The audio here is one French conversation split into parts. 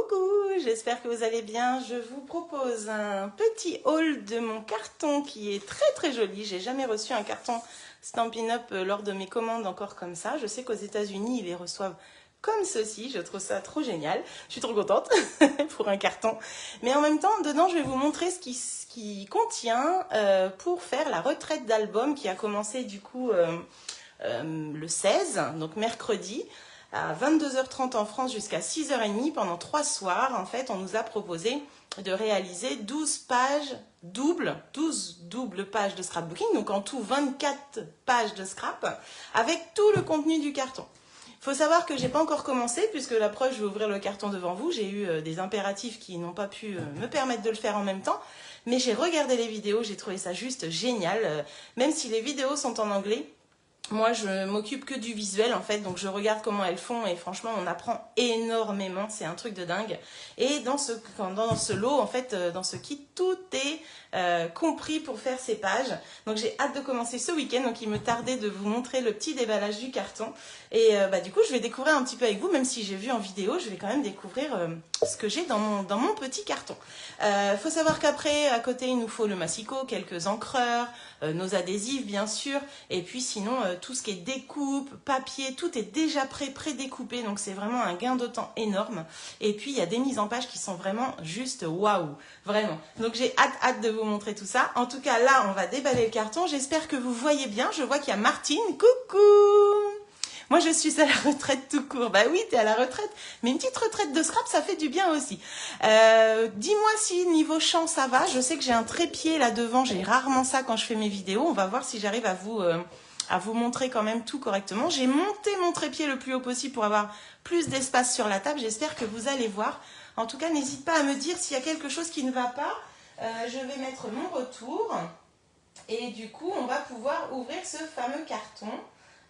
Coucou, j'espère que vous allez bien. Je vous propose un petit haul de mon carton qui est très joli. J'ai jamais reçu un carton Stampin' Up lors de mes commandes encore comme ça. Je sais qu'aux États-Unis ils les reçoivent comme ceci. Je trouve ça trop génial. Je suis trop contente pour un carton. Mais en même temps, dedans, je vais vous montrer ce qui contient pour faire la retraite d'album qui a commencé du coup le 16, donc mercredi. À 22h30 en France jusqu'à 6h30 pendant 3 soirs. En fait, on nous a proposé de réaliser 12 pages doubles, 12 doubles pages de scrapbooking, donc en tout 24 pages de scrap avec tout le contenu du carton. Il faut savoir que j'ai pas encore commencé puisque la preuve, je vais ouvrir le carton devant vous. J'ai eu des impératifs qui n'ont pas pu me permettre de le faire en même temps, mais j'ai regardé les vidéos, j'ai trouvé ça juste génial. Même si les vidéos sont en anglais, moi, je m'occupe que du visuel, en fait, donc je regarde comment elles font et franchement, on apprend énormément, c'est un truc de dingue. Et dans ce lot, en fait, dans ce kit, tout est compris pour faire ces pages. Donc j'ai hâte de commencer ce week-end, donc il me tardait de vous montrer le petit déballage du carton. Et du coup, je vais découvrir un petit peu avec vous, même si j'ai vu en vidéo, je vais quand même découvrir ce que j'ai dans mon petit carton. Faut savoir qu'après, à côté, il nous faut le massicot, quelques encreurs, nos adhésifs, bien sûr, et puis sinon, tout ce qui est découpe, papier, tout est déjà pré-découpé, donc c'est vraiment un gain de temps énorme. Et puis, il y a des mises en page qui sont vraiment juste waouh, vraiment. Donc j'ai hâte de vous montrer tout ça. En tout cas, là, on va déballer le carton. J'espère que vous voyez bien. Je vois qu'il y a Martine. Coucou! Moi, je suis à la retraite tout court. Bah oui, t'es à la retraite. Mais une petite retraite de scrap, ça fait du bien aussi. Dis-moi si niveau champ, ça va. Je sais que j'ai un trépied là devant. J'ai rarement ça quand je fais mes vidéos. On va voir si j'arrive à vous montrer quand même tout correctement. J'ai monté mon trépied le plus haut possible pour avoir plus d'espace sur la table. J'espère que vous allez voir. En tout cas, n'hésite pas à me dire s'il y a quelque chose qui ne va pas. Je vais mettre mon retour. Et du coup, on va pouvoir ouvrir ce fameux carton.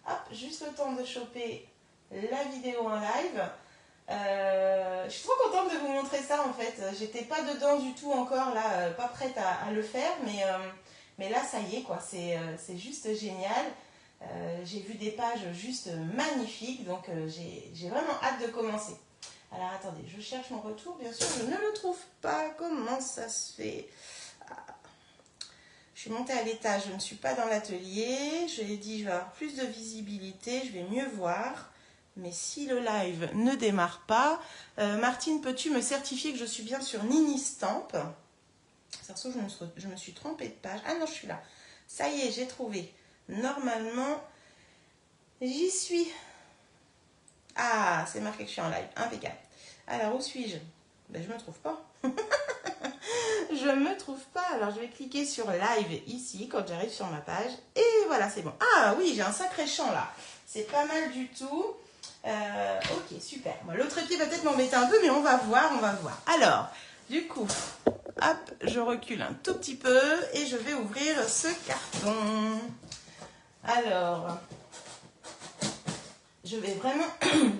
Hop, juste le temps de choper la vidéo en live. Je suis trop contente de vous montrer ça en fait. J'étais pas dedans du tout encore là, pas prête à le faire, mais là ça y est quoi, c'est juste génial. J'ai vu des pages juste magnifiques, donc j'ai vraiment hâte de commencer. Alors attendez, je cherche mon retour, bien sûr je ne le trouve pas. Comment ça se fait? Je suis montée à l'étage, je ne suis pas dans l'atelier. Je l'ai dit, je vais avoir plus de visibilité, je vais mieux voir. Mais si le live ne démarre pas, Martine, peux-tu me certifier que je suis bien sur Nini Stamp? Ça se trouve, je me suis trompée de page. Ah non, je suis là. Ça y est, j'ai trouvé. Normalement, j'y suis. Ah, c'est marqué que je suis en live. Impeccable. Alors, où suis-je? Ben, je ne me trouve pas. Je me trouve pas. Alors, je vais cliquer sur live ici quand j'arrive sur ma page. Et voilà, c'est bon. Ah oui, j'ai un sacré champ là. C'est pas mal du tout. Ok, super. Bon, l'autre trépied va peut-être m'embêter un peu, mais on va voir, on va voir. Alors, du coup, hop, je recule un tout petit peu et je vais ouvrir ce carton. Alors, je vais vraiment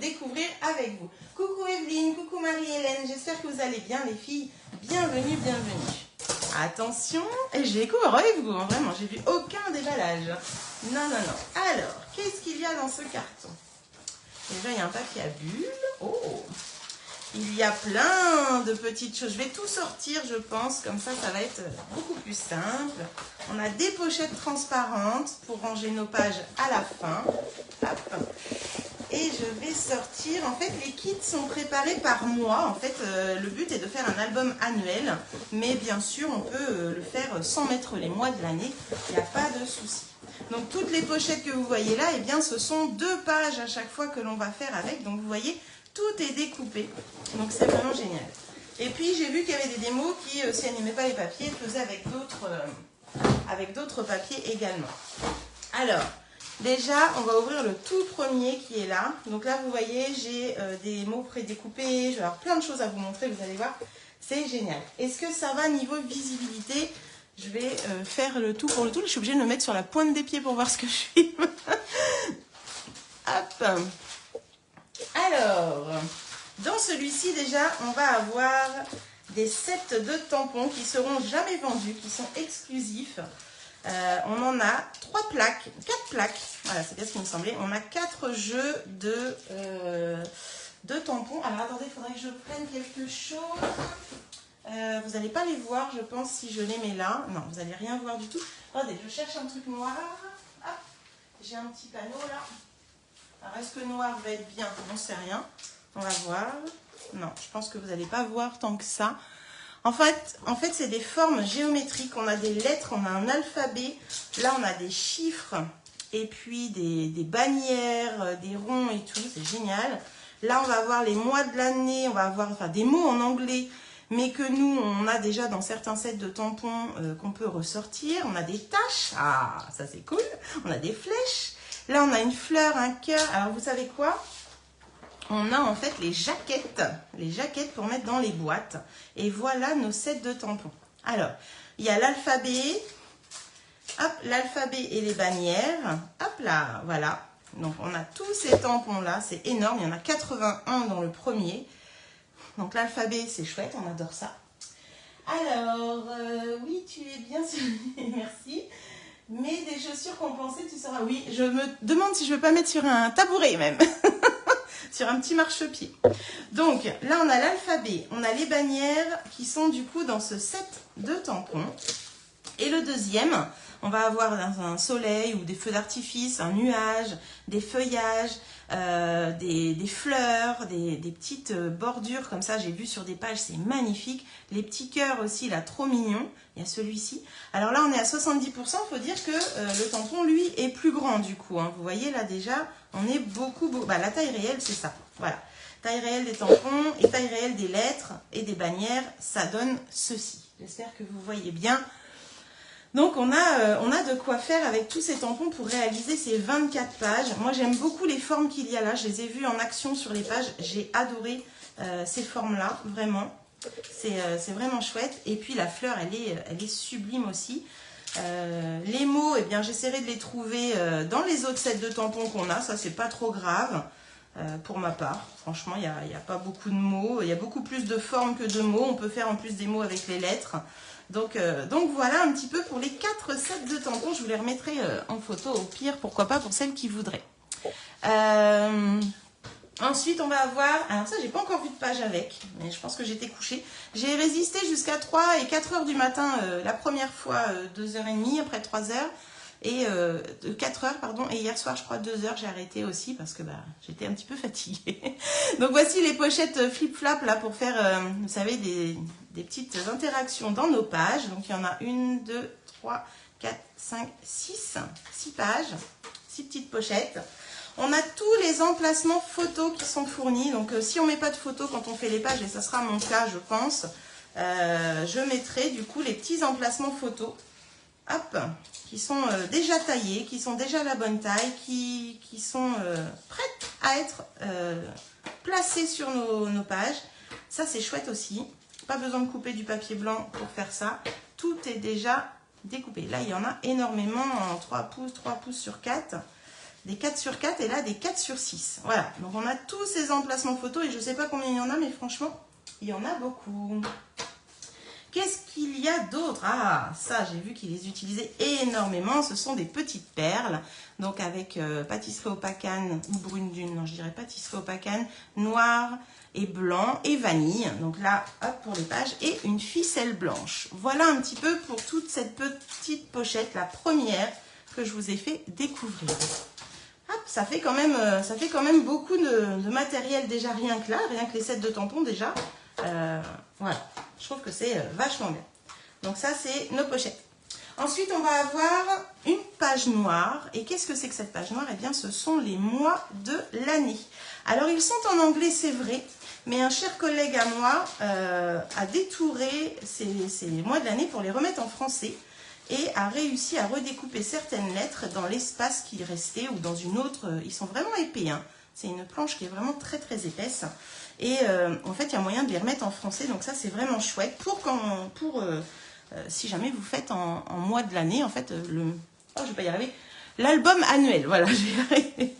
découvrir avec vous. Coucou Evelyne, coucou Marie-Hélène, j'espère que vous allez bien les filles. Bienvenue, bienvenue. Attention, et je découvre avec vous, hein, vraiment, j'ai vu aucun déballage. Non. Alors, qu'est-ce qu'il y a dans ce carton? Déjà, il y a un papier à bulles. Oh, il y a plein de petites choses. Je vais tout sortir, je pense, comme ça va être beaucoup plus simple. On a des pochettes transparentes pour ranger nos pages à la fin. Hop. Et je vais sortir, en fait les kits sont préparés par mois, en fait le but est de faire un album annuel, mais bien sûr on peut le faire sans mettre les mois de l'année, il n'y a pas de souci. Donc toutes les pochettes que vous voyez là, eh bien ce sont 2 pages à chaque fois que l'on va faire avec, donc vous voyez tout est découpé, donc c'est vraiment génial. Et puis j'ai vu qu'il y avait des démos qui, si elles n'aimaient pas les papiers, faisaient avec d'autres papiers également. Alors, déjà, on va ouvrir le tout premier qui est là. Donc là, vous voyez, j'ai des mots prédécoupés. Je vais avoir plein de choses à vous montrer, vous allez voir. C'est génial. Est-ce que ça va niveau visibilité? Je vais faire le tout pour le tout. Je suis obligée de me mettre sur la pointe des pieds pour voir ce que je filme. Hop. Alors, dans celui-ci, déjà, on va avoir des sets de tampons qui seront jamais vendus, qui sont exclusifs. On en a 4 plaques, voilà, c'est bien ce qui me semblait. On a 4 jeux de tampons. Alors attendez, il faudrait que je prenne quelque chose. Vous n'allez pas les voir, je pense, si je les mets là. Non, vous n'allez rien voir du tout. Attendez, je cherche un truc noir. Hop, j'ai un petit panneau là. Alors, est-ce que noir va être bien? On n'en sait rien. On va voir. Non, je pense que vous n'allez pas voir tant que ça. En fait c'est des formes géométriques. On a des lettres, on a un alphabet. Là, on a des chiffres et puis des bannières, des ronds et tout. C'est génial. Là, on va avoir les mois de l'année. On va avoir des mots en anglais, mais que nous, on a déjà dans certains sets de tampons qu'on peut ressortir. On a des taches. Ah, ça, c'est cool. On a des flèches. Là, on a une fleur, un cœur. Alors, vous savez quoi? On a en fait les jaquettes pour mettre dans les boîtes. Et voilà nos sets de tampons. Alors, il y a l'alphabet, hop, l'alphabet et les bannières. Hop là, voilà. Donc, on a tous ces tampons-là. C'est énorme. Il y en a 81 dans le premier. Donc, l'alphabet, c'est chouette. On adore ça. Alors, oui, tu es bien sûr. Merci. Mais des chaussures compensées, tu sauras. Oui, je me demande si je ne veux pas mettre sur un tabouret même. Sur un petit marchepied. Donc là on a l'alphabet, on a les bannières qui sont du coup dans ce set de tampons. Et le deuxième, on va avoir un soleil ou des feux d'artifice, un nuage, des feuillages, des fleurs, des petites bordures comme ça. J'ai vu sur des pages, c'est magnifique. Les petits cœurs aussi, là, trop mignons. Il y a celui-ci. Alors là, on est à 70%. Il faut dire que le tampon, lui, est plus grand du coup. Hein. Vous voyez là déjà, on est beaucoup. Bah, la taille réelle, c'est ça. Voilà. Taille réelle des tampons et taille réelle des lettres et des bannières, ça donne ceci. J'espère que vous voyez bien. Donc on a de quoi faire avec tous ces tampons pour réaliser ces 24 pages. Moi j'aime beaucoup les formes qu'il y a là, je les ai vues en action sur les pages. J'ai adoré ces formes-là, vraiment. C'est vraiment chouette. Et puis la fleur, elle est sublime aussi. Les mots, eh bien j'essaierai de les trouver dans les autres sets de tampons qu'on a. Ça c'est pas trop grave pour ma part. Franchement, il n'y a pas beaucoup de mots. Il y a beaucoup plus de formes que de mots. On peut faire en plus des mots avec les lettres. Donc voilà un petit peu pour les 4 sets de tampons. Je vous les remettrai en photo au pire, pourquoi pas pour celles qui voudraient. Ensuite, on va avoir... Alors ça, j'ai pas encore vu de page avec, mais je pense que j'étais couchée. J'ai résisté jusqu'à 3 et 4 heures du matin la première fois, 2h30, après 3 heures. Et 4 heures, pardon. Et hier soir, je crois, 2 heures, j'ai arrêté aussi parce que j'étais un petit peu fatiguée. Donc voici les pochettes flip-flap là pour faire, vous savez, des petites interactions dans nos pages. Donc il y en a 1, 2, 3, 4, 5, 6 pages, 6 petites pochettes. On a tous les emplacements photos qui sont fournis. Donc si on ne met pas de photos quand on fait les pages, et ça sera mon cas je pense, je mettrai du coup les petits emplacements photos. Hop, qui sont déjà taillés, qui sont déjà à la bonne taille, qui sont prêtes à être placées sur nos pages. Ça, c'est chouette aussi. Pas besoin de couper du papier blanc pour faire ça. Tout est déjà découpé. Là, il y en a énormément en 3 pouces sur 4. Des 4 sur 4 et là, des 4 sur 6. Voilà, donc on a tous ces emplacements photos et je ne sais pas combien il y en a, mais franchement, il y en a beaucoup. Qu'est-ce qu'il y a d'autre? Ah, ça, j'ai vu qu'ils les utilisaient énormément. Ce sont des petites perles. Donc, avec pâtisserie au pacane ou brune dune. Non, je dirais pâtisserie au pacane, noir et blanc et vanille. Donc là, hop, pour les pages. Et une ficelle blanche. Voilà un petit peu pour toute cette petite pochette. La première que je vous ai fait découvrir. Hop, ça fait quand même beaucoup de matériel déjà, rien que là. Rien que les sets de tampons déjà. Voilà, je trouve que c'est vachement bien. Donc ça, c'est nos pochettes. Ensuite, on va avoir une page noire. Et qu'est-ce que c'est que cette page noire? Eh bien, ce sont les mois de l'année. Alors, ils sont en anglais, c'est vrai. Mais un cher collègue à moi a détouré ces mois de l'année pour les remettre en français. Et a réussi à redécouper certaines lettres dans l'espace qui restait ou dans une autre. Ils sont vraiment épais, hein. C'est une planche qui est vraiment très très épaisse. Et en fait, il y a moyen de les remettre en français. Donc ça, c'est vraiment chouette. Si jamais vous faites en mois de l'année, en fait, oh, je vais pas y arriver. L'album annuel, voilà, je vais y arriver.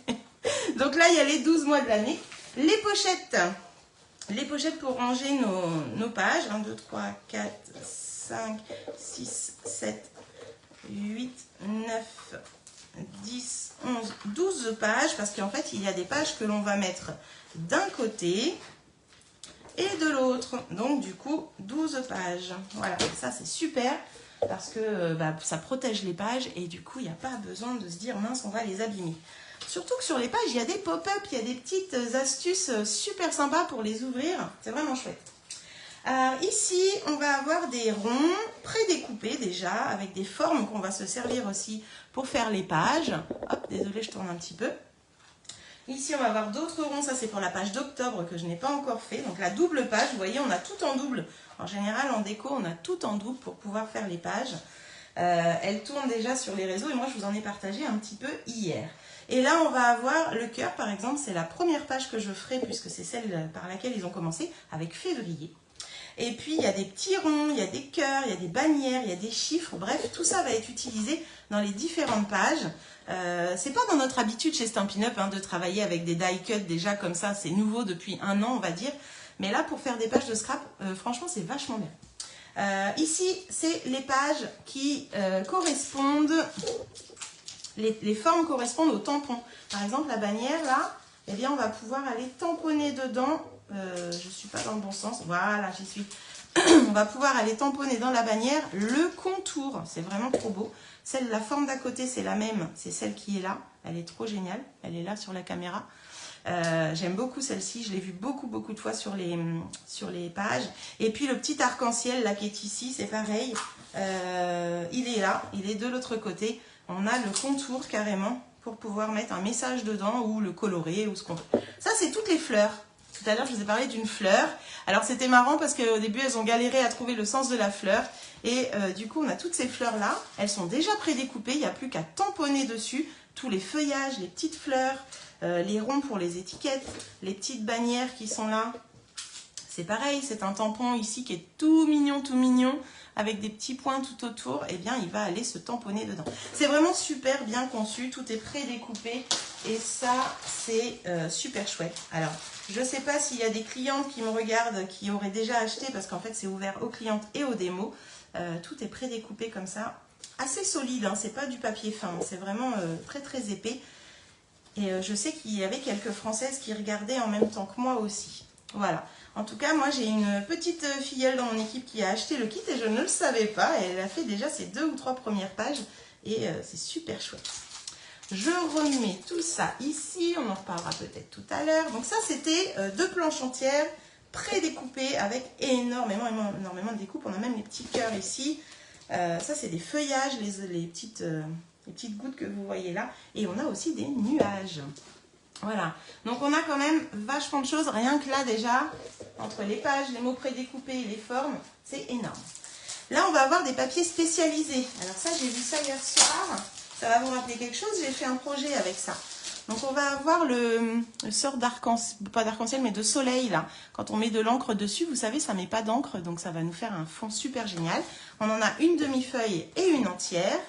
Donc là, il y a les 12 mois de l'année. Les pochettes pour ranger nos pages. 1, 2, 3, 4, 5, 6, 7, 8, 9, 10, 11, 12 pages parce qu'en fait, il y a des pages que l'on va mettre d'un côté et de l'autre. Donc, du coup, 12 pages. Voilà, ça, c'est super parce que ça protège les pages et du coup, il n'y a pas besoin de se dire, mince, on va les abîmer. Surtout que sur les pages, il y a des pop-up, il y a des petites astuces super sympas pour les ouvrir. C'est vraiment chouette. Ici, on va avoir des ronds prédécoupés déjà, avec des formes qu'on va se servir aussi pour faire les pages. Hop, désolée, je tourne un petit peu. Ici, on va avoir d'autres ronds, ça c'est pour la page d'octobre que je n'ai pas encore fait. Donc la double page, vous voyez, on a tout en double. En général, en déco, on a tout en double pour pouvoir faire les pages. Elle tourne déjà sur les réseaux et moi, je vous en ai partagé un petit peu hier. Et là, on va avoir le cœur, par exemple, c'est la première page que je ferai puisque c'est celle par laquelle ils ont commencé, avec février. Et puis, il y a des petits ronds, il y a des cœurs, il y a des bannières, il y a des chiffres. Bref, tout ça va être utilisé dans les différentes pages. C'est pas dans notre habitude chez Stampin' Up de travailler avec des die cut déjà comme ça. C'est nouveau depuis 1 an, on va dire. Mais là, pour faire des pages de scrap, franchement, c'est vachement bien. Ici, c'est les pages qui correspondent... Les formes correspondent aux tampons. Par exemple, la bannière, là, eh bien, on va pouvoir aller tamponner dedans. Je ne suis pas dans le bon sens. Voilà, j'y suis. On va pouvoir aller tamponner dans la bannière le contour. C'est vraiment trop beau. La forme d'à côté, c'est la même. C'est celle qui est là. Elle est trop géniale. Elle est là sur la caméra. J'aime beaucoup celle-ci. Je l'ai vue beaucoup de fois sur les pages. Et puis, le petit arc-en-ciel, là, qui est ici, c'est pareil. Il est là. Il est de l'autre côté. On a le contour, carrément, pour pouvoir mettre un message dedans ou le colorer ou ce qu'on veut. Ça, c'est toutes les fleurs. Tout à l'heure, je vous ai parlé d'une fleur. Alors, c'était marrant parce qu'au début, elles ont galéré à trouver le sens de la fleur. Et du coup, on a toutes ces fleurs-là. Elles sont déjà prédécoupées. Il n'y a plus qu'à tamponner dessus tous les feuillages, les petites fleurs, les ronds pour les étiquettes, les petites bannières qui sont là. C'est pareil, c'est un tampon ici qui est tout mignon, avec des petits points tout autour. Eh bien, il va aller se tamponner dedans. C'est vraiment super bien conçu. Tout est prédécoupé. Et ça, c'est super chouette. Alors, je ne sais pas s'il y a des clientes qui me regardent qui auraient déjà acheté parce qu'en fait, c'est ouvert aux clientes et aux démos. Tout est prédécoupé comme ça. Assez solide, c'est pas du papier fin. C'est vraiment très épais. Et je sais qu'il y avait quelques Françaises qui regardaient en même temps que moi aussi. Voilà. En tout cas, moi, j'ai une petite filleule dans mon équipe qui a acheté le kit et je ne le savais pas. Elle a fait déjà ses 2 ou 3 premières pages et c'est super chouette. Je remets tout ça ici. On en reparlera peut-être tout à l'heure. Donc ça, c'était 2 planches entières prédécoupées avec énormément de découpes. On a même les petits cœurs ici. Ça, c'est des feuillages, les petites gouttes que vous voyez là. Et on a aussi des nuages. Voilà, donc on a quand même vachement de choses, rien que là déjà, entre les pages, les mots prédécoupés et les formes, c'est énorme. Là, on va avoir des papiers spécialisés. Alors ça, j'ai vu ça hier soir, ça va vous rappeler quelque chose, j'ai fait un projet avec ça. Donc on va avoir le sort d'arc-en-ciel, pas d'arc-en-ciel, mais de soleil là. Quand on met de l'encre dessus, vous savez, ça met pas d'encre, donc ça va nous faire un fond super génial. On en a une demi-feuille et une entière.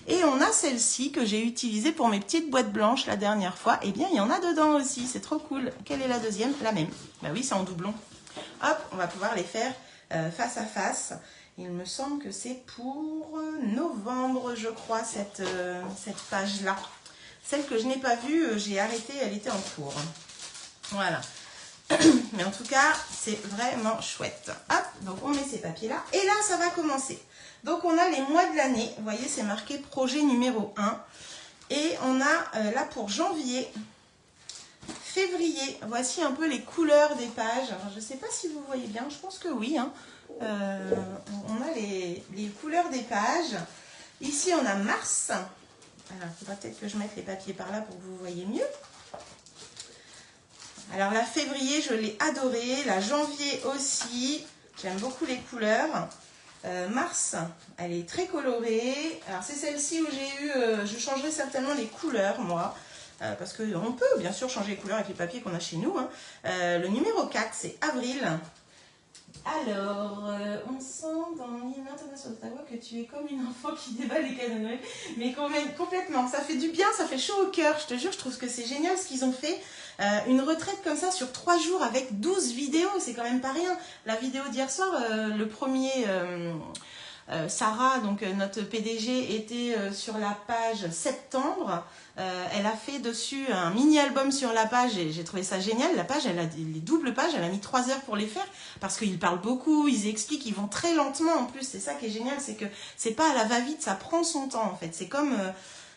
Et on a celle-ci que j'ai utilisée pour mes petites boîtes blanches la dernière fois. Eh bien, il y en a dedans aussi. C'est trop cool. Quelle est la deuxième? La même. Bah oui, c'est en doublon. Hop, on va pouvoir les faire face à face. Il me semble que c'est pour novembre, je crois, cette page-là. Celle que je n'ai pas vue, j'ai arrêté, elle était en cours. Voilà. Mais en tout cas, c'est vraiment chouette. Hop, donc on met ces papiers-là. Et là, ça va commencer. Donc, on a les mois de l'année. Vous voyez, c'est marqué projet numéro 1. Et on a là pour janvier, février. Voici un peu les couleurs des pages. Alors, je ne sais pas si vous voyez bien. Je pense que oui. On a les couleurs des pages. Ici, on a mars. Alors, il faudra peut-être que je mette les papiers par là pour que vous voyez mieux. Alors, la février, je l'ai adorée. La janvier aussi. J'aime beaucoup les couleurs. Mars, elle est très colorée. Alors c'est celle-ci où j'ai eu, je changerai certainement les couleurs moi, parce qu'on peut bien sûr changer les couleurs avec les papiers qu'on a chez nous. Le numéro 4, c'est avril. Alors, on sent dans l'intonation de ta voix que tu es comme une enfant qui déballe les cadeaux de Noël. Mais complètement, ça fait du bien, ça fait chaud au cœur. Je te jure, je trouve que c'est génial ce qu'ils ont fait. Une retraite comme ça sur 3 jours avec 12 vidéos, c'est quand même pas rien. La vidéo d'hier soir, le premier Sarah, donc notre PDG, était sur la page septembre. Elle a fait dessus un mini-album sur la page et j'ai trouvé ça génial. La page, elle a les doubles pages, elle a mis 3 heures pour les faire parce qu'ils parlent beaucoup, ils expliquent, ils vont très lentement en plus. C'est ça qui est génial, c'est que c'est pas à la va-vite, ça prend son temps en fait. C'est comme...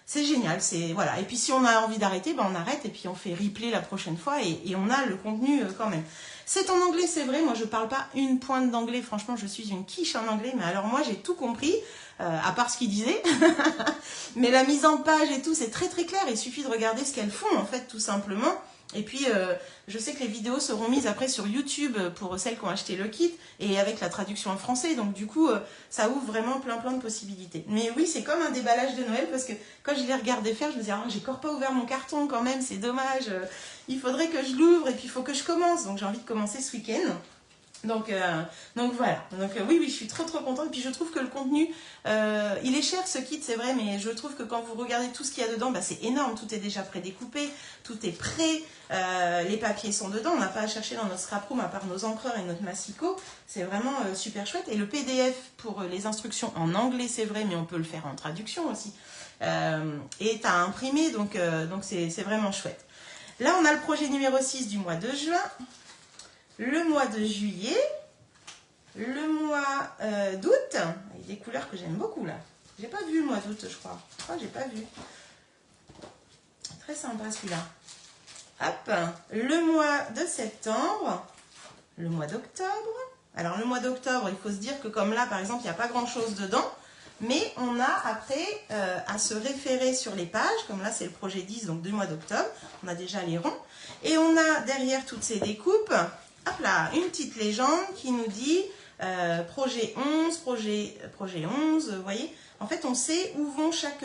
c'est génial, c'est voilà. Et puis si on a envie d'arrêter, ben on arrête et puis on fait replay la prochaine fois et on a le contenu quand même. C'est en anglais, c'est vrai, moi je parle pas une pointe d'anglais, franchement je suis une quiche en anglais, mais alors moi j'ai tout compris, à part ce qu'ils disaient. Mais la mise en page et tout, c'est très très clair, il suffit de regarder ce qu'elles font en fait tout simplement. Et puis je sais que les vidéos seront mises après sur YouTube pour celles qui ont acheté le kit et avec la traduction en français, donc du coup ça ouvre vraiment plein de possibilités. Mais oui, c'est comme un déballage de Noël parce que quand je les regardais faire, je me disais oh, j'ai encore pas ouvert mon carton quand même, c'est dommage, il faudrait que je l'ouvre et puis il faut que je commence, donc j'ai envie de commencer ce week-end. Donc voilà, oui, je suis trop contente. Et puis je trouve que le contenu, il est cher ce kit, c'est vrai, mais je trouve que quand vous regardez tout ce qu'il y a dedans, bah, c'est énorme, tout est déjà prédécoupé, tout est prêt, les papiers sont dedans, on n'a pas à chercher dans notre scraproom à part nos encreurs et notre massicot, c'est vraiment super chouette. Et le PDF pour les instructions en anglais, c'est vrai, mais on peut le faire en traduction aussi, est à imprimer, donc c'est vraiment chouette. Là, on a le projet numéro 6 du mois de juin. Le mois de juillet, le mois d'août, avec des couleurs que j'aime beaucoup là. J'ai pas vu le mois d'août, je crois. J'ai pas vu. Très sympa celui-là. Hop, le mois de septembre, le mois d'octobre. Alors le mois d'octobre, il faut se dire que comme là, par exemple, il n'y a pas grand-chose dedans, mais on a après à se référer sur les pages, comme là c'est le projet 10, donc du mois d'octobre, on a déjà les ronds, et on a derrière toutes ces découpes. Hop là, une petite légende qui nous dit projet 11, projet 11, vous voyez. En fait, on sait où vont chaque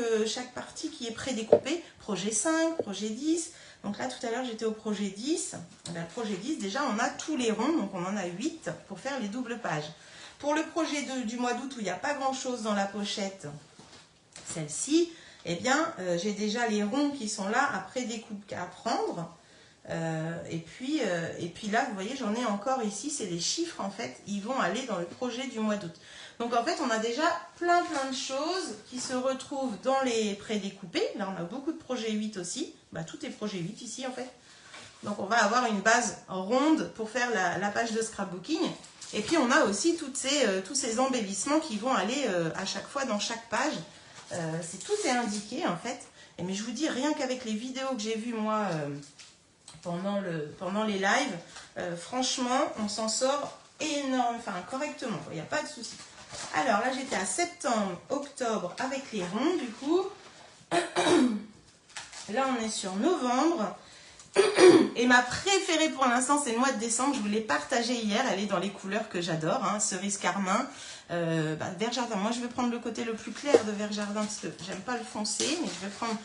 partie qui est prédécoupée. Projet 5, projet 10. Donc là, tout à l'heure, j'étais au projet 10. Le projet 10, déjà, on a tous les ronds, donc on en a 8 pour faire les doubles pages. Pour le projet du mois d'août, où il n'y a pas grand-chose dans la pochette, celle-ci, eh bien, j'ai déjà les ronds qui sont là à prédécouper, à prendre. Et puis là, vous voyez, j'en ai encore ici, c'est les chiffres en fait, ils vont aller dans le projet du mois d'août. Donc en fait, on a déjà plein de choses qui se retrouvent dans les prédécoupés. Là, on a beaucoup de projets 8 aussi. Bah, tout est projet 8 ici en fait. Donc on va avoir une base ronde pour faire la page de scrapbooking. Et puis on a aussi tous ces embellissements qui vont aller à chaque fois dans chaque page. Tout est indiqué en fait. Mais je vous dis, rien qu'avec les vidéos que j'ai vues moi... pendant les lives, franchement, on s'en sort correctement, il n'y a pas de souci. Alors là, j'étais à septembre, octobre avec les ronds, du coup. Là, on est sur novembre. Et ma préférée pour l'instant, c'est le mois de décembre. Je vous l'ai partagée hier, elle est dans les couleurs que j'adore, hein, cerise carmin, vert jardin. Moi, je vais prendre le côté le plus clair de vert jardin parce que j'aime pas le foncé, mais je vais prendre...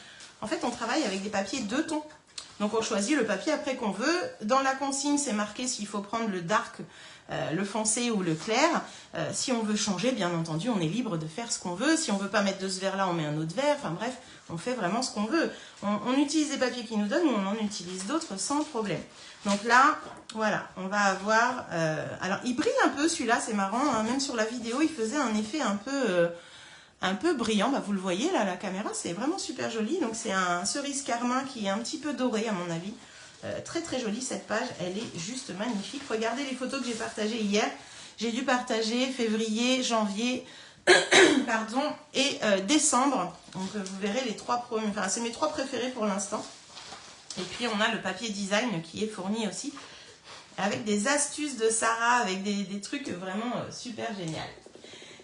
En fait, on travaille avec des papiers 2 tons. Donc on choisit le papier après qu'on veut. Dans la consigne, c'est marqué s'il faut prendre le dark, le foncé ou le clair. Si on veut changer, bien entendu, on est libre de faire ce qu'on veut. Si on ne veut pas mettre de ce vert-là, on met un autre vert. Enfin bref, on fait vraiment ce qu'on veut. On utilise les papiers qu'ils nous donnent ou on en utilise d'autres sans problème. Donc là, voilà, on va avoir... alors, il brille un peu celui-là, c'est marrant. Hein, même sur la vidéo, il faisait un effet un peu brillant, bah vous le voyez là, la caméra, c'est vraiment super joli. Donc c'est un cerise carmin qui est un petit peu doré à mon avis. Très jolie cette page, elle est juste magnifique. Regardez les photos que j'ai partagées hier. J'ai dû partager février, janvier, pardon, et décembre. Donc vous verrez les 3 premiers, enfin c'est mes 3 préférés pour l'instant. Et puis on a le papier design qui est fourni aussi avec des astuces de Sarah, avec des trucs vraiment super géniaux.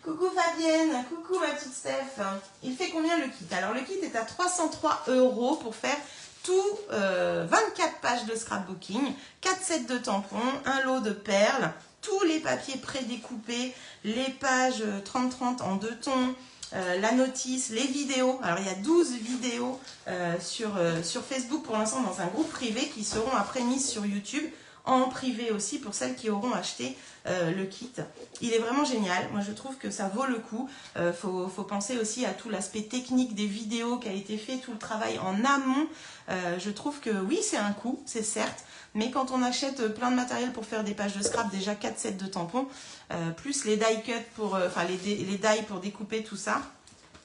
Coucou Fabienne, coucou ma petite Steph. Il fait combien le kit? Alors le kit est à 303 € pour faire tout 24 pages de scrapbooking, 4 sets de tampons, un lot de perles, tous les papiers prédécoupés, les pages 30-30 en 2 tons, la notice, les vidéos. Alors il y a 12 vidéos sur Facebook pour l'instant dans un groupe privé qui seront après mises sur YouTube en privé aussi pour celles qui auront acheté le kit. Il est vraiment génial, moi je trouve que ça vaut le coup. Faut penser aussi à tout l'aspect technique des vidéos qui a été fait, tout le travail en amont. Je trouve que oui, c'est un coût, c'est certes, mais quand on achète plein de matériel pour faire des pages de scrap, déjà 4 sets de tampons, plus les die cut pour, les die pour découper tout ça,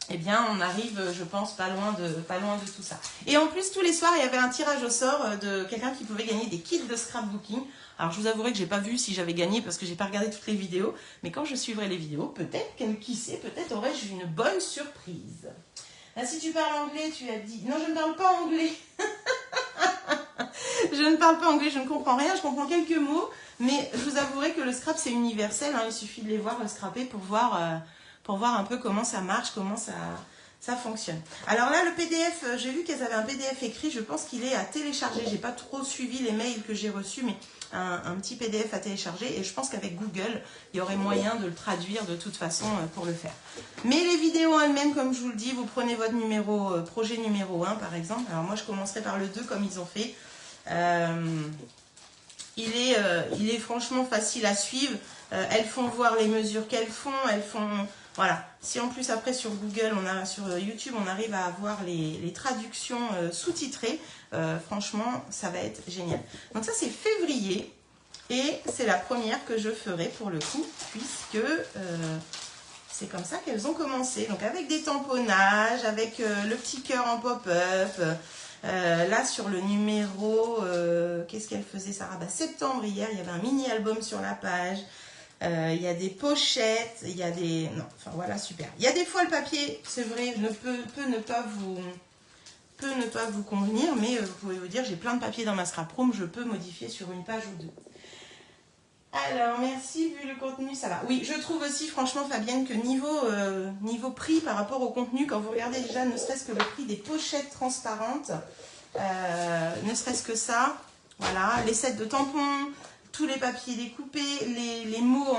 eh bien on arrive, je pense, pas loin de tout ça. Et en plus, tous les soirs, il y avait un tirage au sort de quelqu'un qui pouvait gagner des kits de scrapbooking. Alors je vous avouerai que j'ai pas vu si j'avais gagné parce que j'ai pas regardé toutes les vidéos, mais quand je suivrai les vidéos, peut-être, qui sait, peut-être aurais-je une bonne surprise. Là, si tu parles anglais, tu as dit... Non, je ne parle pas anglais. Je ne parle pas anglais, je ne comprends rien, je comprends quelques mots, mais je vous avouerai que le scrap, c'est universel, hein, il suffit de les voir scraper pour voir un peu comment ça marche, comment ça fonctionne. Alors là, le PDF, j'ai vu qu'elles avaient un PDF écrit, je pense qu'il est à télécharger. J'ai pas trop suivi les mails que j'ai reçus, mais un petit PDF à télécharger. Et je pense qu'avec Google, il y aurait moyen de le traduire de toute façon pour le faire. Mais les vidéos elles-mêmes, comme je vous le dis, vous prenez votre projet numéro 1 par exemple. Alors moi, je commencerai par le 2 comme ils ont fait. Il est franchement facile à suivre. Elles font voir les mesures qu'elles font. Voilà. Si en plus après sur Google, sur YouTube, on arrive à avoir les traductions sous-titrées, franchement, ça va être génial. Donc ça, c'est février. Et c'est la première que je ferai pour le coup, puisque c'est comme ça qu'elles ont commencé. Donc avec des tamponnages, avec le petit cœur en pop-up. Là sur le numéro, qu'est-ce qu'elle faisait Sarah, septembre hier, il y avait un mini-album sur la page, il y a des pochettes, il y a des... Non, enfin voilà, super. Il y a des fois le papier, c'est vrai, peut ne pas vous convenir, mais vous pouvez vous dire, j'ai plein de papier dans ma scrap room, je peux modifier sur une page ou deux. Alors, merci, vu le contenu, ça va. Oui, je trouve aussi, franchement, Fabienne, que niveau prix par rapport au contenu, quand vous regardez déjà, ne serait-ce que le prix des pochettes transparentes, ne serait-ce que ça, voilà, les sets de tampons, tous les papiers découpés, les mots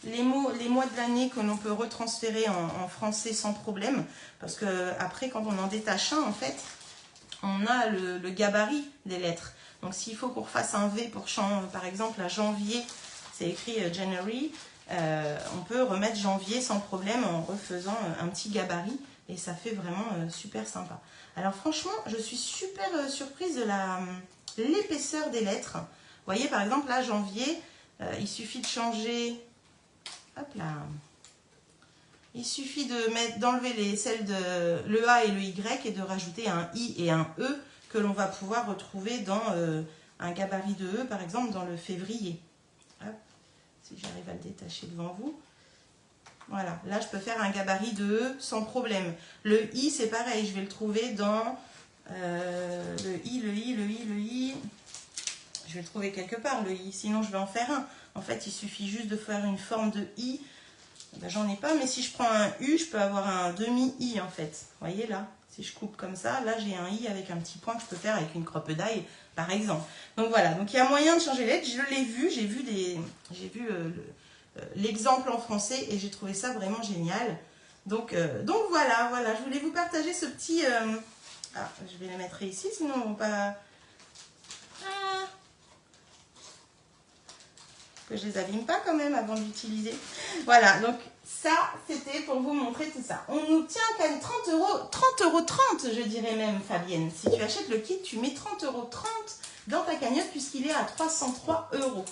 les mois de l'année que l'on peut retransférer en français sans problème, parce que après, quand on en détache un, en fait, on a le gabarit des lettres. Donc s'il faut qu'on refasse un V pour, par exemple, à janvier, c'est écrit January, on peut remettre janvier sans problème en refaisant un petit gabarit et ça fait vraiment super sympa. Alors franchement, je suis super surprise de l'épaisseur des lettres. Vous voyez, par exemple, là, janvier, il suffit de changer... Hop là. Il suffit d'enlever celles de le A et le Y et de rajouter un I et un E que l'on va pouvoir retrouver dans un gabarit de E, par exemple, dans le février. Hop, si j'arrive à le détacher devant vous. Voilà, là, je peux faire un gabarit de E sans problème. Le I, c'est pareil, je vais le trouver dans le I. Je vais le trouver quelque part, le I, sinon je vais en faire un. En fait, il suffit juste de faire une forme de I. Ben, j'en ai pas, mais si je prends un U, je peux avoir un demi-I en fait. Vous voyez là, si je coupe comme ça, là j'ai un I avec un petit point que je peux faire avec une crop die par exemple. Donc voilà, donc il y a moyen de changer les lettres. Je l'ai vu, j'ai vu l'exemple en français et j'ai trouvé ça vraiment génial. Donc voilà, je voulais vous partager ce petit... Ah, je vais les mettre ici, sinon on va pas... Ah, que je les abîme pas quand même avant de l'utiliser. Voilà, donc ça, c'était pour vous montrer tout ça. On obtient quand même 30 €, je dirais même, Fabienne. Si tu achètes le kit, tu mets 30,30 € dans ta cagnotte puisqu'il est à 303 €.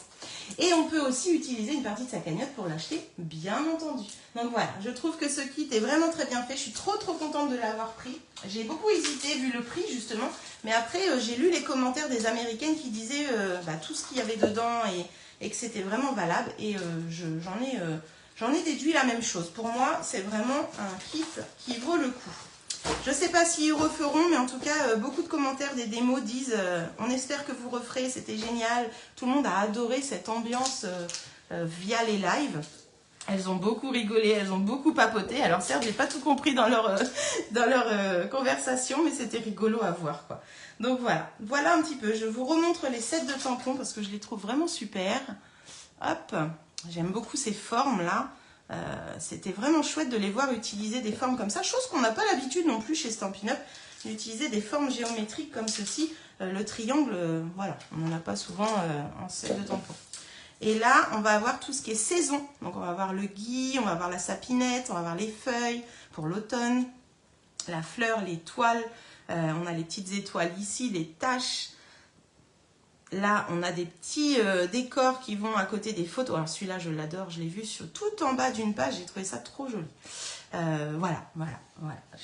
Et on peut aussi utiliser une partie de sa cagnotte pour l'acheter, bien entendu. Donc voilà, je trouve que ce kit est vraiment très bien fait. Je suis trop contente de l'avoir pris. J'ai beaucoup hésité vu le prix justement. Mais après, j'ai lu les commentaires des Américaines qui disaient tout ce qu'il y avait dedans et que c'était vraiment valable. Et j'en ai déduit la même chose. Pour moi, c'est vraiment un kit qui vaut le coup. Je ne sais pas s'ils referont, mais en tout cas, beaucoup de commentaires des démos disent on espère que vous referez, c'était génial. Tout le monde a adoré cette ambiance via les lives. Elles ont beaucoup rigolé, elles ont beaucoup papoté. Alors certes, j'ai pas tout compris dans leur conversation, mais c'était rigolo à voir, quoi. Donc voilà un petit peu. Je vous remontre les sets de tampons parce que je les trouve vraiment super. Hop, j'aime beaucoup ces formes-là. C'était vraiment chouette de les voir utiliser des formes comme ça, chose qu'on n'a pas l'habitude non plus chez Stampin' Up. d'utiliser des formes géométriques comme ceci. Le triangle, voilà, on n'en a pas souvent en set de tampons. Et là, on va avoir tout ce qui est saison. Donc, on va avoir le gui, on va avoir la sapinette, on va avoir les feuilles pour l'automne, la fleur, les toiles. On a les petites étoiles ici, les taches. Là, on a des petits décors qui vont à côté des photos. Alors, celui-là, je l'adore, je l'ai vu sur tout en bas d'une page. J'ai trouvé ça trop joli. Voilà.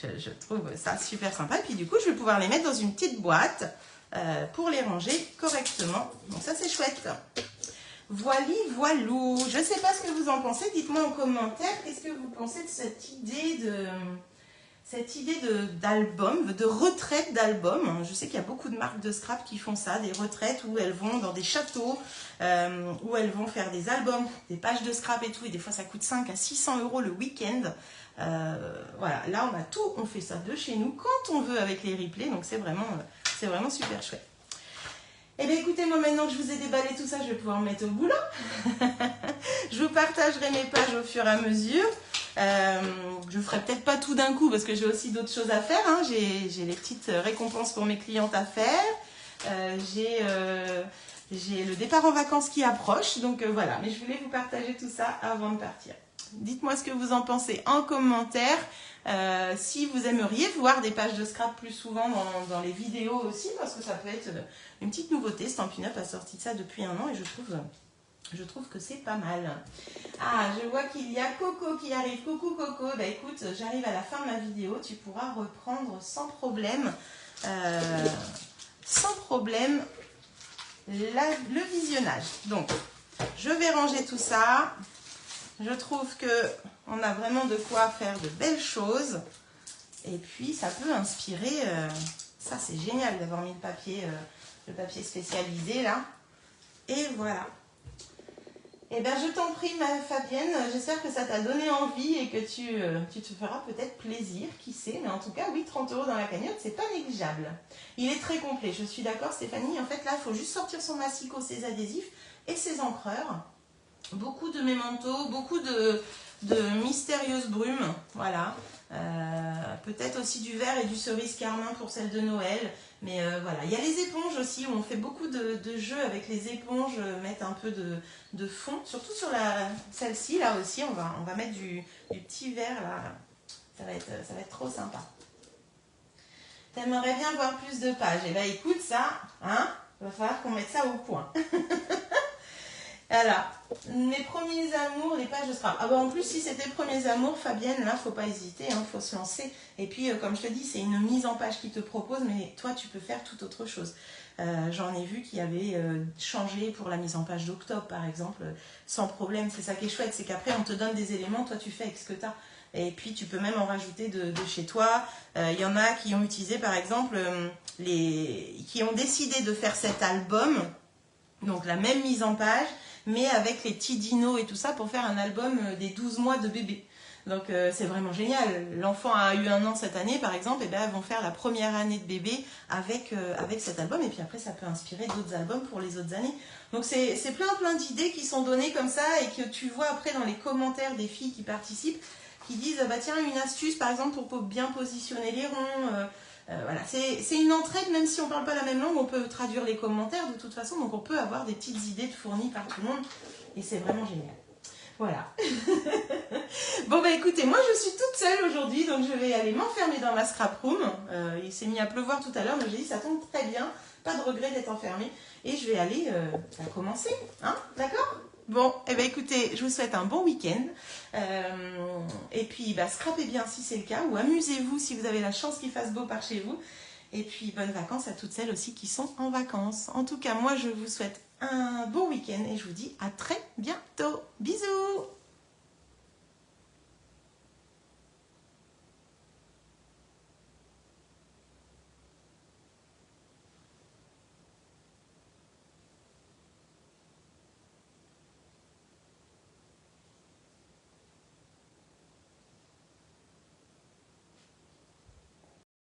Je trouve ça super sympa. Et puis, du coup, je vais pouvoir les mettre dans une petite boîte pour les ranger correctement. Donc, ça, c'est chouette. Voili, voilou. Je ne sais pas ce que vous en pensez. Dites-moi en commentaire. Qu'est-ce que vous pensez de cette idée d'album, de retraite d'album? Je sais qu'il y a beaucoup de marques de scrap qui font ça, des retraites où elles vont dans des châteaux, où elles vont faire des albums, des pages de scrap et tout. Et des fois, ça coûte 5 à 600 € le week-end. Voilà, là, on a tout. On fait ça de chez nous quand on veut avec les replays. Donc, c'est vraiment super chouette. Eh bien écoutez, moi maintenant que je vous ai déballé tout ça, je vais pouvoir me mettre au boulot. Je vous partagerai mes pages au fur et à mesure. Je ne ferai peut-être pas tout d'un coup parce que j'ai aussi d'autres choses à faire. Hein. J'ai les petites récompenses pour mes clientes à faire. J'ai le départ en vacances qui approche. Donc voilà, mais je voulais vous partager tout ça avant de partir. Dites-moi ce que vous en pensez en commentaire. Si vous aimeriez voir des pages de scrap plus souvent dans les vidéos aussi, parce que ça peut être une petite nouveauté. Stampin' Up a sorti ça depuis 1 an et je trouve que c'est pas mal. Ah, je vois qu'il y a Coco qui arrive. Coucou Coco, bah écoute, j'arrive à la fin de ma vidéo, tu pourras reprendre sans problème le visionnage. Donc, je vais ranger tout ça. Je trouve qu'on a vraiment de quoi faire de belles choses. Et puis, ça peut inspirer. Ça, c'est génial d'avoir mis le papier spécialisé là. Et voilà. Eh bien, je t'en prie, ma Fabienne. J'espère que ça t'a donné envie et que tu te feras peut-être plaisir. Qui sait? Mais en tout cas, oui, 30 € dans la cagnotte, c'est pas négligeable. Il est très complet. Je suis d'accord, Stéphanie. En fait, là, il faut juste sortir son massicot, ses adhésifs et ses encreurs. Beaucoup de mémentos, beaucoup de mystérieuses brumes, voilà. Peut-être aussi du vert et du cerise carmin pour celle de Noël. Mais voilà, il y a les éponges aussi, où on fait beaucoup de jeux avec les éponges, mettre un peu de fond. Surtout sur celle-ci, là aussi, on va mettre du petit vert, là. Ça va être trop sympa. T'aimerais bien voir plus de pages? Eh bien, écoute, ça, hein, va falloir qu'on mette ça au point. Voilà, mes premiers amours, les pages de scrap. Ah bah en plus, si c'était premiers amours, Fabienne, là, faut pas hésiter, hein, faut se lancer. Et puis, comme je te dis, c'est une mise en page qui te propose, mais toi, tu peux faire tout autre chose. J'en ai vu qui avaient changé pour la mise en page d'octobre, par exemple, sans problème. C'est ça qui est chouette, c'est qu'après, on te donne des éléments, toi, tu fais avec ce que tu as. Et puis, tu peux même en rajouter de chez toi. Il y en a qui ont utilisé, par exemple, qui ont décidé de faire cet album, donc la même mise en page, mais avec les petits dinos et tout ça pour faire un album des 12 mois de bébé. Donc c'est vraiment génial. L'enfant a eu 1 an cette année par exemple, et bien elles vont faire la première année de bébé avec cet album, et puis après ça peut inspirer d'autres albums pour les autres années. Donc c'est plein d'idées qui sont données comme ça et que tu vois après dans les commentaires des filles qui participent, qui disent bah tiens, une astuce par exemple pour bien positionner les ronds. Voilà, c'est une entraide, même si on ne parle pas la même langue, on peut traduire les commentaires de toute façon, donc on peut avoir des petites idées fournies par tout le monde, et c'est vraiment génial. Voilà. Bon bah écoutez, moi je suis toute seule aujourd'hui, donc je vais aller m'enfermer dans ma scrap room. Il s'est mis à pleuvoir tout à l'heure, mais j'ai dit ça tombe très bien, pas de regret d'être enfermée, et je vais aller commencer, hein, d'accord? Bon, eh bien écoutez, je vous souhaite un bon week-end. Et puis, bah, scrapez bien si c'est le cas, ou amusez-vous si vous avez la chance qu'il fasse beau par chez vous. Et puis, bonnes vacances à toutes celles aussi qui sont en vacances. En tout cas, moi, je vous souhaite un bon week-end et je vous dis à très bientôt. Bisous!